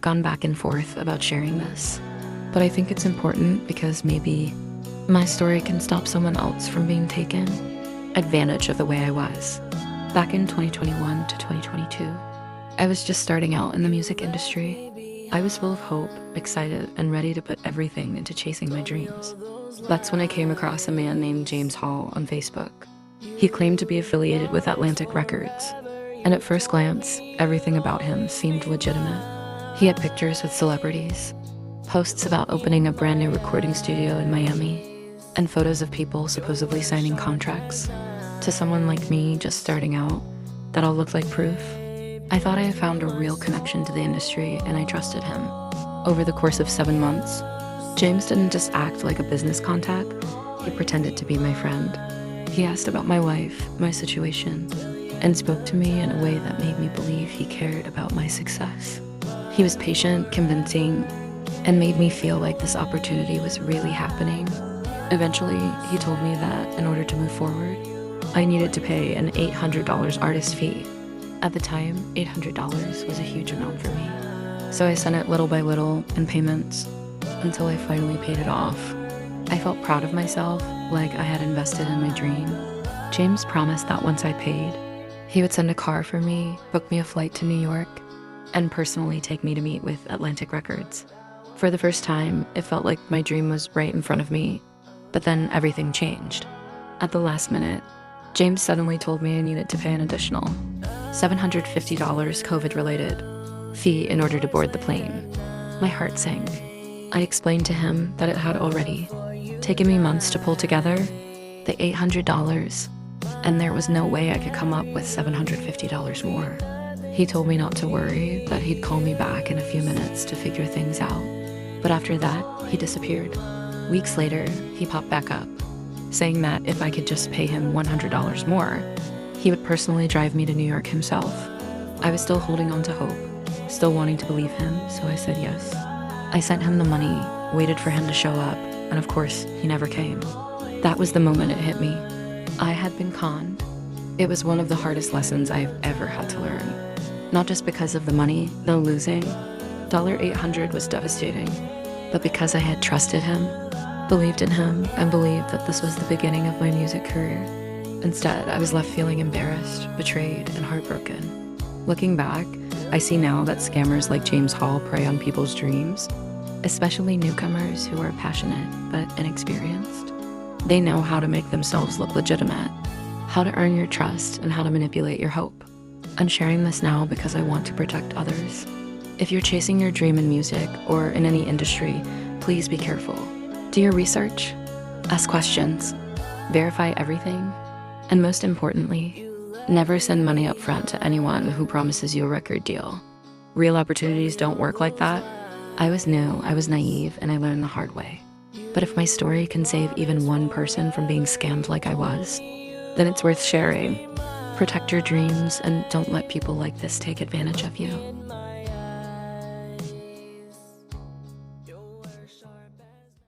gone back and forth about sharing this, but I think it's important because maybe my story can stop someone else from being taken advantage of the way I was. Back in 2021 to 2022, I was just starting out in the music industry. I was full of hope, excited, and ready to put everything into chasing my dreams. That's when I came across a man named James Hall on Facebook. He claimed to be affiliated with Atlantic Records, and at first glance, everything about him seemed legitimate. He had pictures with celebrities, posts about opening a brand new recording studio in Miami, and photos of people supposedly signing contracts. To someone like me just starting out, that all looked like proof. I thought I had found a real connection to the industry, and I trusted him. Over the course of 7 months, James didn't just act like a business contact, he pretended to be my friend. He asked about my life, my situation, and spoke to me in a way that made me believe he cared about my success. He was patient, convincing, and made me feel like this opportunity was really happening. Eventually, he told me that in order to move forward, I needed to pay an $800 artist fee. At the time, $800 was a huge amount for me. So I sent it little by little in payments until I finally paid it off. I felt proud of myself, like I had invested in my dream. James promised that once I paid, he would send a car for me, book me a flight to New York, and personally take me to meet with Atlantic Records. For the first time, it felt like my dream was right in front of me, but then everything changed. At the last minute, James suddenly told me I needed to pay an additional $750 COVID-related fee in order to board the plane. My heart sank. I explained to him that it had already taken me months to pull together the $800, and there was no way I could come up with $750 more. He told me not to worry, that he'd call me back in a few minutes to figure things out. But after that, he disappeared. Weeks later, he popped back up, saying that if I could just pay him $100 more, he would personally drive me to New York himself. I was still holding on to hope, still wanting to believe him, so I said yes. I sent him the money, waited for him to show up, and of course, he never came. That was the moment it hit me. I had been conned. It was one of the hardest lessons I've ever had to learn. Not just because of the money, though losing, $800 was devastating, but because I had trusted him, believed in him, and believed that this was the beginning of my music career. Instead, I was left feeling embarrassed, betrayed, and heartbroken. Looking back, I see now that scammers like James Hall prey on people's dreams, especially newcomers who are passionate but inexperienced. They know how to make themselves look legitimate, how to earn your trust, and how to manipulate your hope. I'm sharing this now because I want to protect others. If you're chasing your dream in music or in any industry, please be careful. Do your research, ask questions, verify everything, and most importantly, never send money up front to anyone who promises you a record deal. Real opportunities don't work like that. I was new, I was naive, and I learned the hard way. But if my story can save even one person from being scammed like I was, then it's worth sharing. Protect your dreams and don't let people like this take advantage of you.